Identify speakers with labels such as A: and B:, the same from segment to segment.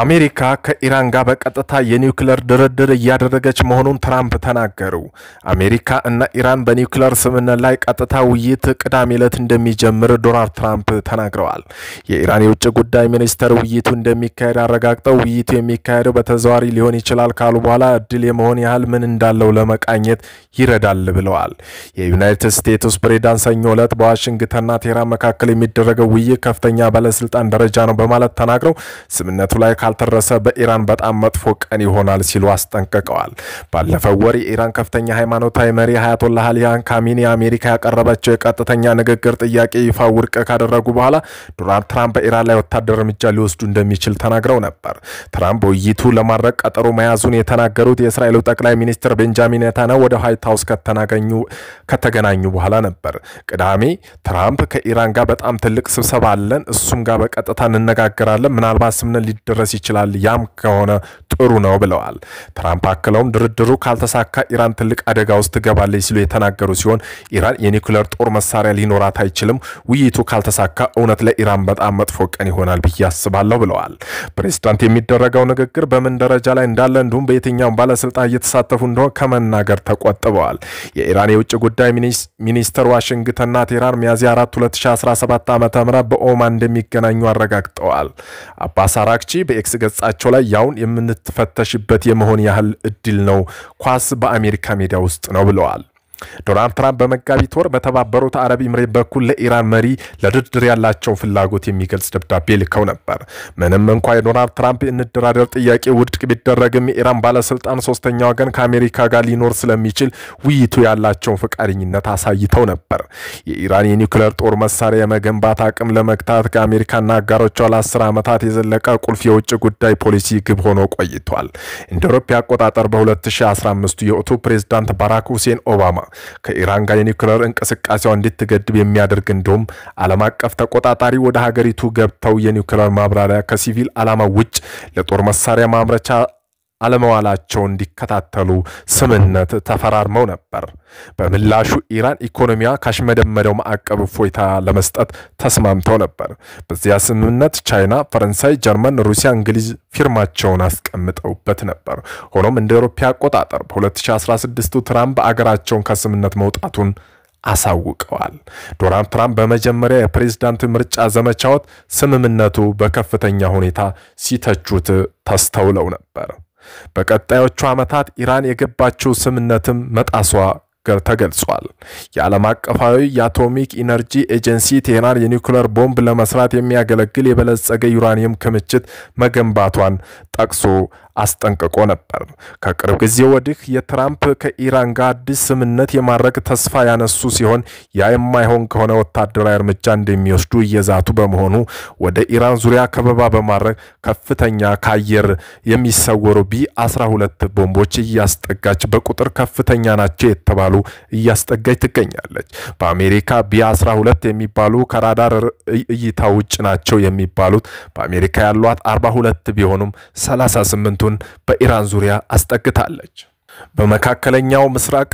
A: አሜሪካ ከኢራን ጋር በቀጥታ የኒውክሌር ድርድር እያደረገች መሆኑን ትራምፕ ተናገሩ። አሜሪካ እና ኢራን በኒውክሌር ስምምነት ላይ ቀጥታ ውይይት ቅዳሜ ዕለት እንደሚጀምር ዶናልድ ትራምፕ ተናግረዋል። የኢራን የውጭ ጉዳይ ሚኒስትር ውይይቱ እንደሚካሄድ አረጋግጠው ውይይቱ የሚካሄደው በተዘዋዋሪ ሊሆን ይችላል ካሉ በኋላ እድል የመሆን ያህል ምን እንዳለው ለመቃኘት ይረዳል ብለዋል። የዩናይትድ ስቴትስ ፕሬዝዳንት ሰኞ ዕለት በዋሽንግተንና ቴህራን መካከል የሚደረገው ውይይት ከፍተኛ ባለስልጣን ደረጃ ነው በማለት ተናግረው ስምምነቱ ላይ ካልተረሰ በኢራን በጣም መጥፎ ቀን ይሆናል ሲሉ አስጠንቅቀዋል። ባለፈው ወር የኢራን ከፍተኛ ሃይማኖታዊ መሪ አያቶላህ አሊ ካሚኒ አሜሪካ ያቀረበችው የቀጥተኛ ንግግር ጥያቄ ይፋ ውድቅ ካደረጉ በኋላ ዶናልድ ትራምፕ በኢራን ላይ ወታደራዊ እርምጃ ሊወስዱ እንደሚችል ተናግረው ነበር። ትራምፕ ውይይቱ ለማድረግ ቀጠሮ መያዙን የተናገሩት የእስራኤሉ ጠቅላይ ሚኒስትር ቤንጃሚን ኔታንያሁ ወደ ዋይት ሃውስ ከተገናኙ በኋላ ነበር። ቅዳሜ ትራምፕ ከኢራን ጋር በጣም ትልቅ ስብሰባ አለን፣ እሱም ጋር በቀጥታ እንነጋገራለን፣ ምናልባት ስምምነት ሊደረስ ይችላል፣ ያም ከሆነ ጥሩ ነው ብለዋል። ትራምፕ አክለውም ድርድሩ ካልተሳካ ኢራን ትልቅ አደጋ ውስጥ ትገባለች ሲሉ የተናገሩ ሲሆን ኢራን የኒውክሌር ጦር መሳሪያ ሊኖራት አይችልም፣ ውይይቱ ካልተሳካ እውነት ለኢራን በጣም መጥፎ ቀን ይሆናል ብዬ አስባለሁ ብለዋል። ፕሬዝዳንት የሚደረገው ንግግር በምን ደረጃ ላይ እንዳለ እንዲሁም በየትኛው ባለስልጣን እየተሳተፉ እንደሆነ ከመናገር ተቆጥበዋል። የኢራን የውጭ ጉዳይ ሚኒስትር ዋሽንግተንና ቴህራን ሚያዝያ 4 2017 ዓ.ም በኦማን እንደሚገናኙ አረጋግጠዋል። አባስ አራግቺ በኤክስ ገጻቸው ላይ ያውን የምንተፈተሽበት የመሆን ያህል እድል ነው፣ ኳስ በአሜሪካ ሜዳ ውስጥ ነው ብለዋል። ዶናልድ ትራምፕ በመጋቢት ወር በተባበሩት አረብ ኤምሬት በኩል ለኢራን መሪ ለድርድር ያላቸው ፍላጎት የሚገልጽ ደብዳቤ ልከው ነበር። ምንም እንኳን የዶናልድ ትራምፕ እንደራደር ጥያቄ ውድቅ ቢደረግም የኢራን ባለስልጣን ሶስተኛ ወገን ከአሜሪካ ጋር ሊኖር ስለሚችል ውይይቱ ያላቸው ፈቃደኝነት አሳይተው ነበር። የኢራን የኒውክሌር ጦር መሳሪያ የመገንባት አቅም ለመግታት ከአሜሪካና አጋሮቿ ለ10 ዓመታት የዘለቀ ቁልፍ የውጭ ጉዳይ ፖሊሲ ግብ ሆኖ ቆይቷል። እንደ አውሮፓ አቆጣጠር በ2015 የወቅቱ ፕሬዝዳንት ባራክ ሁሴን ኦባማ ከኢራን ጋር የኒውክሌር እንቅስቃሴው እንድትገድብ የሚያደርግ እንደውም ዓለም አቀፍ ተቆጣጣሪ ወደ ሀገሪቱ ገብተው የኒውክሌር ማብራሪያ ከሲቪል ዓላማ ውጭ ለጦር መሳሪያ ማምረቻ አለመዋላቸው እንዲከታተሉ ስምምነት ተፈራርመው ነበር። በምላሹ ኢራን ኢኮኖሚያ ካሽመደመደው ማዕቀብ ፎይታ ለመስጠት ተስማምተው ነበር። በዚያ ስምምነት ቻይና፣ ፈረንሳይ፣ ጀርመን፣ ሩሲያ፣ እንግሊዝ ፊርማቸውን አስቀምጠውበት ነበር። ሆኖም እንደ አውሮፓ አቆጣጠር በ2016 ትራምፕ አገራቸውን ከስምምነት መውጣቱን አሳውቀዋል። ዶናልድ ትራምፕ በመጀመሪያ የፕሬዝዳንት ምርጫ ዘመቻዎት ስምምነቱ በከፍተኛ ሁኔታ ሲተቹት ተስተውለው ነበር። በቀጣዮቹ ዓመታት ኢራን የገባችው ስምምነትም መጣሷ ተገልጿል። የዓለም አቀፋዊ የአቶሚክ ኢነርጂ ኤጀንሲ ቴህራን የኒውክሌር ቦምብ ለመስራት የሚያገለግል የበለጸገ ዩራኒየም ክምችት መገንባቷን ጠቅሶ አስጠንቅቆ ነበር። ከቅርብ ጊዜ ወዲህ የትራምፕ ከኢራን ጋር አዲስ ስምምነት የማድረግ ተስፋ ያነሱ ሲሆን ያ የማይሆን ከሆነ ወታደራዊ እርምጃ እንደሚወስዱ እየዛቱ በመሆኑ ወደ ኢራን ዙሪያ ከበባ በማድረግ ከፍተኛ ከአየር የሚሰወሩ ቢ12 ቦምቦች እያስጠጋች በቁጥር ከፍተኛ ናቸው የተባሉ እያስጠጋች ትገኛለች። በአሜሪካ ቢ12 የሚባሉ ከራዳር እይታ ውጭ ናቸው የሚባሉት በአሜሪካ ያሏት 42 ቢሆኑም 38ቱን በኢራን ዙሪያ አስጠግታለች። በመካከለኛው ምስራቅ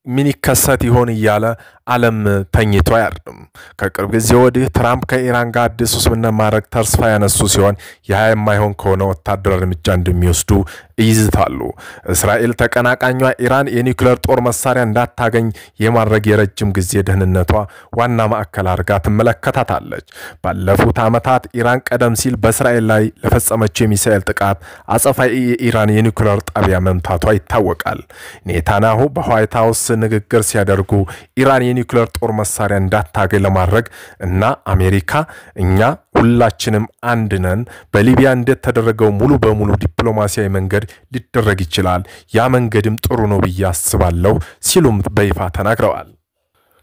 A: ምን ይከሰት ይሆን እያለ ዓለም ተኝቶ አያርድም። ከቅርብ ጊዜ ወዲህ ትራምፕ ከኢራን ጋር አዲስ ስምምነት ማድረግ ተስፋ ያነሱ ሲሆን ያ የማይሆን ከሆነ ወታደራዊ እርምጃ እንደሚወስዱ ይዝታሉ። እስራኤል ተቀናቃኟ ኢራን የኒውክሌር ጦር መሳሪያ እንዳታገኝ የማድረግ የረጅም ጊዜ ደህንነቷ ዋና ማዕከል አድርጋ ትመለከታታለች። ባለፉት ዓመታት ኢራን ቀደም ሲል በእስራኤል ላይ ለፈጸመችው የሚሳኤል ጥቃት አጸፋ የኢራን የኒውክሌር ጣቢያ መምታቷ ይታወቃል። ኔታንያሁ በዋይት ሃውስ ንግግር ሲያደርጉ ኢራን የኒውክሌር ጦር መሳሪያ እንዳታገኝ ለማድረግ እና አሜሪካ እኛ ሁላችንም አንድ ነን፣ በሊቢያ እንደተደረገው ሙሉ በሙሉ ዲፕሎማሲያዊ መንገድ ሊደረግ ይችላል፣ ያ መንገድም ጥሩ ነው ብዬ አስባለሁ ሲሉም በይፋ ተናግረዋል።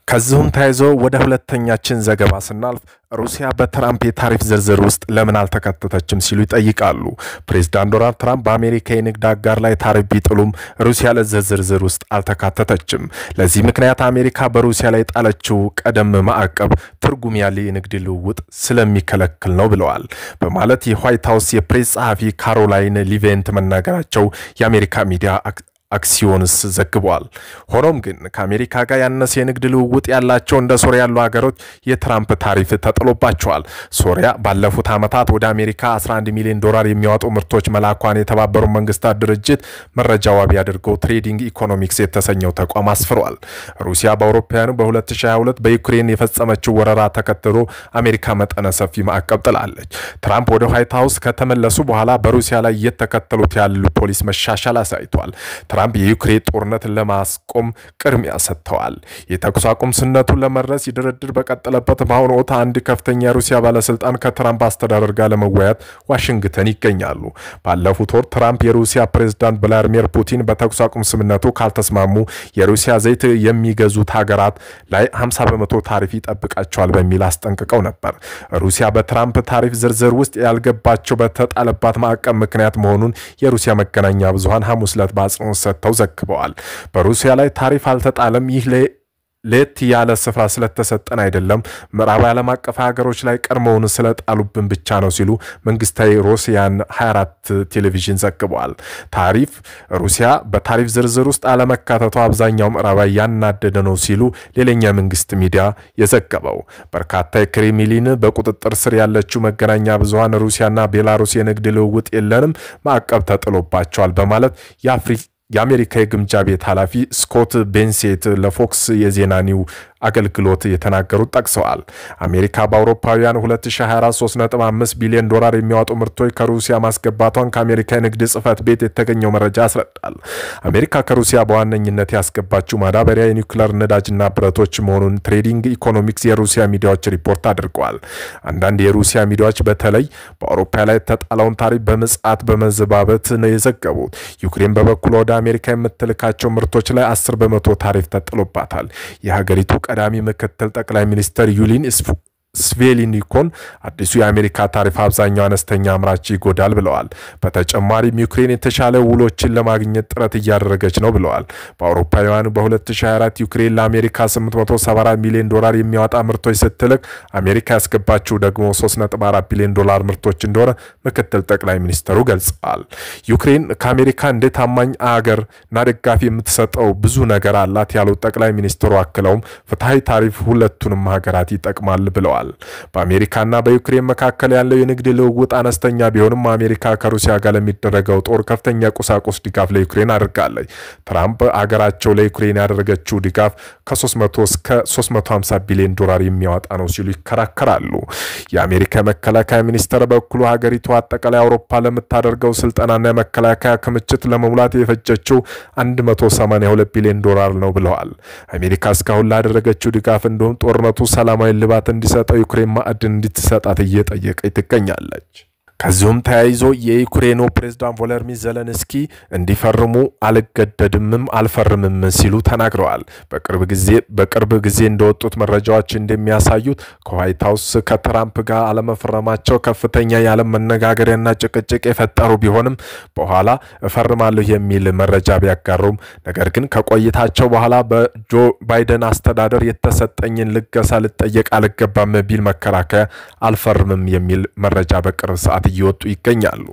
A: ከዚሁም ተያይዞ ወደ ሁለተኛችን ዘገባ ስናልፍ ሩሲያ በትራምፕ የታሪፍ ዝርዝር ውስጥ ለምን አልተካተተችም ሲሉ ይጠይቃሉ። ፕሬዝዳንት ዶናልድ ትራምፕ በአሜሪካ የንግድ አጋር ላይ ታሪፍ ቢጥሉም ሩሲያ ለዚህ ዝርዝር ውስጥ አልተካተተችም። ለዚህ ምክንያት አሜሪካ በሩሲያ ላይ ጣለችው ቀደም ማዕቀብ ትርጉም ያለው የንግድ ልውውጥ ስለሚከለክል ነው ብለዋል በማለት የዋይት ሃውስ የፕሬስ ጸሐፊ ካሮላይን ሊቬንት መናገራቸው የአሜሪካ ሚዲያ አክሲዮንስ ዘግቧል። ሆኖም ግን ከአሜሪካ ጋር ያነሰ የንግድ ልውውጥ ያላቸው እንደ ሶሪያ ያሉ ሀገሮች የትራምፕ ታሪፍ ተጥሎባቸዋል። ሶሪያ ባለፉት ዓመታት ወደ አሜሪካ 11 ሚሊዮን ዶላር የሚያወጡ ምርቶች መላኳን የተባበሩት መንግስታት ድርጅት መረጃ ዋቢ አድርገው ትሬዲንግ ኢኮኖሚክስ የተሰኘው ተቋም አስፍሯል። ሩሲያ በአውሮፓውያኑ በ2022 በዩክሬን የፈጸመችው ወረራ ተከትሎ አሜሪካ መጠነ ሰፊ ማዕቀብ ጥላለች። ትራምፕ ወደ ዋይት ሃውስ ከተመለሱ በኋላ በሩሲያ ላይ እየተከተሉት ያሉ ፖሊሲ መሻሻል አሳይቷል። ትራምፕ የዩክሬን ጦርነትን ለማስቆም ቅድሚያ ሰጥተዋል። የተኩስ አቁም ስምምነቱን ለመድረስ ድርድር በቀጠለበት በአሁኑ ወቅት አንድ ከፍተኛ የሩሲያ ባለስልጣን ከትራምፕ አስተዳደር ጋር ለመወያየት ዋሽንግተን ይገኛሉ። ባለፉት ወር ትራምፕ የሩሲያ ፕሬዝዳንት ቭላዲሚር ፑቲን በተኩስ አቁም ስምምነቱ ካልተስማሙ የሩሲያ ዘይት የሚገዙት ሀገራት ላይ 50% ታሪፍ ይጠብቃቸዋል በሚል አስጠንቅቀው ነበር። ሩሲያ በትራምፕ ታሪፍ ዝርዝር ውስጥ ያልገባቸው በተጣለባት ማዕቀብ ምክንያት መሆኑን የሩሲያ መገናኛ ብዙሃን ሐሙስ ዕለት በአጽንኦት ሰጥተው ዘግበዋል። በሩሲያ ላይ ታሪፍ አልተጣለም። ይህ ለየት ያለ ስፍራ ስለተሰጠን አይደለም፣ ምዕራብ ዓለም አቀፍ ሀገሮች ላይ ቀድሞውን ስለጣሉብን ብቻ ነው ሲሉ መንግስታዊ ሩሲያን 24 ቴሌቪዥን ዘግበዋል። ታሪፍ ሩሲያ በታሪፍ ዝርዝር ውስጥ አለመካተቱ አብዛኛው ምዕራባዊ ያናደደ ነው ሲሉ ሌላኛ መንግስት ሚዲያ የዘገበው። በርካታ የክሬምሊን በቁጥጥር ስር ያለችው መገናኛ ብዙሃን ሩሲያና ቤላሩስ የንግድ ልውውጥ የለንም፣ ማዕቀብ ተጥሎባቸዋል በማለት የአሜሪካ የግምጃ ቤት ኃላፊ ስኮት ቤንሴት ለፎክስ የዜና ኒው አገልግሎት የተናገሩት ጠቅሰዋል። አሜሪካ በአውሮፓውያን 2024 3.5 ቢሊዮን ዶላር የሚያወጡ ምርቶች ከሩሲያ ማስገባቷን ከአሜሪካ የንግድ ጽሕፈት ቤት የተገኘው መረጃ ያስረዳል። አሜሪካ ከሩሲያ በዋነኝነት ያስገባችው ማዳበሪያ፣ የኒውክሌር ነዳጅና ብረቶች መሆኑን ትሬዲንግ ኢኮኖሚክስ የሩሲያ ሚዲያዎች ሪፖርት አድርገዋል። አንዳንድ የሩሲያ ሚዲያዎች በተለይ በአውሮፓ ላይ የተጣለውን ታሪፍ በምጽአት በመዘባበት ነው የዘገቡት። ዩክሬን በበኩል ወደ አሜሪካ የምትልካቸው ምርቶች ላይ 10% ታሪፍ ተጥሎባታል። የሀገሪቱ ቀዳሚ ምክትል ጠቅላይ ሚኒስትር ዩሊን ስቬሊኒኮን አዲሱ የአሜሪካ ታሪፍ አብዛኛው አነስተኛ አምራች ይጎዳል ብለዋል። በተጨማሪም ዩክሬን የተሻለ ውሎችን ለማግኘት ጥረት እያደረገች ነው ብለዋል። በአውሮፓውያኑ በ2024 ዩክሬን ለአሜሪካ 874 ሚሊዮን ዶላር የሚያወጣ ምርቶች ስትልክ አሜሪካ ያስገባችው ደግሞ 3.4 ቢሊዮን ዶላር ምርቶች እንደሆነ ምክትል ጠቅላይ ሚኒስትሩ ገልጸዋል። ዩክሬን ከአሜሪካ እንደ ታማኝ አገርና ደጋፊ የምትሰጠው ብዙ ነገር አላት ያሉት ጠቅላይ ሚኒስትሩ አክለውም ፍትሃዊ ታሪፍ ሁለቱንም ሀገራት ይጠቅማል ብለዋል። በአሜሪካና በዩክሬን መካከል ያለው የንግድ ልውውጥ አነስተኛ ቢሆንም አሜሪካ ከሩሲያ ጋር ለሚደረገው ጦር ከፍተኛ ቁሳቁስ ድጋፍ ለዩክሬን አድርጋለች። ትራምፕ አገራቸው ለዩክሬን ያደረገችው ድጋፍ ከ300 እስከ 350 ቢሊዮን ዶላር የሚያወጣ ነው ሲሉ ይከራከራሉ። የአሜሪካ መከላከያ ሚኒስትር በኩሉ ሀገሪቱ አጠቃላይ አውሮፓ ለምታደርገው ስልጠናና የመከላከያ ክምችት ለመሙላት የፈጀችው 182 ቢሊዮን ዶላር ነው ብለዋል። አሜሪካ እስካሁን ላደረገችው ድጋፍ እንዲሁም ጦርነቱ ሰላማዊ ልባት እንዲሰጥ ዩክሬን ማዕድን እንድትሰጣት እየጠየቀች ትገኛለች። ከዚሁም ተያይዞ የዩክሬኑ ፕሬዝዳንት ቮሎዲሚር ዜሌንስኪ እንዲፈርሙ አልገደድምም አልፈርምም ሲሉ ተናግረዋል። በቅርብ ጊዜ እንደወጡት መረጃዎች እንደሚያሳዩት ከዋይት ሃውስ ከትራምፕ ጋር አለመፈረማቸው ከፍተኛ የዓለም መነጋገሪያና ጭቅጭቅ የፈጠሩ ቢሆንም በኋላ እፈርማለሁ የሚል መረጃ ቢያጋሩም ነገር ግን ከቆይታቸው በኋላ በጆ ባይደን አስተዳደር የተሰጠኝን ልገሳ ልጠየቅ አልገባም ቢል መከራከያ አልፈርምም የሚል መረጃ በቅርብ ሰዓት እየወጡ ይገኛሉ።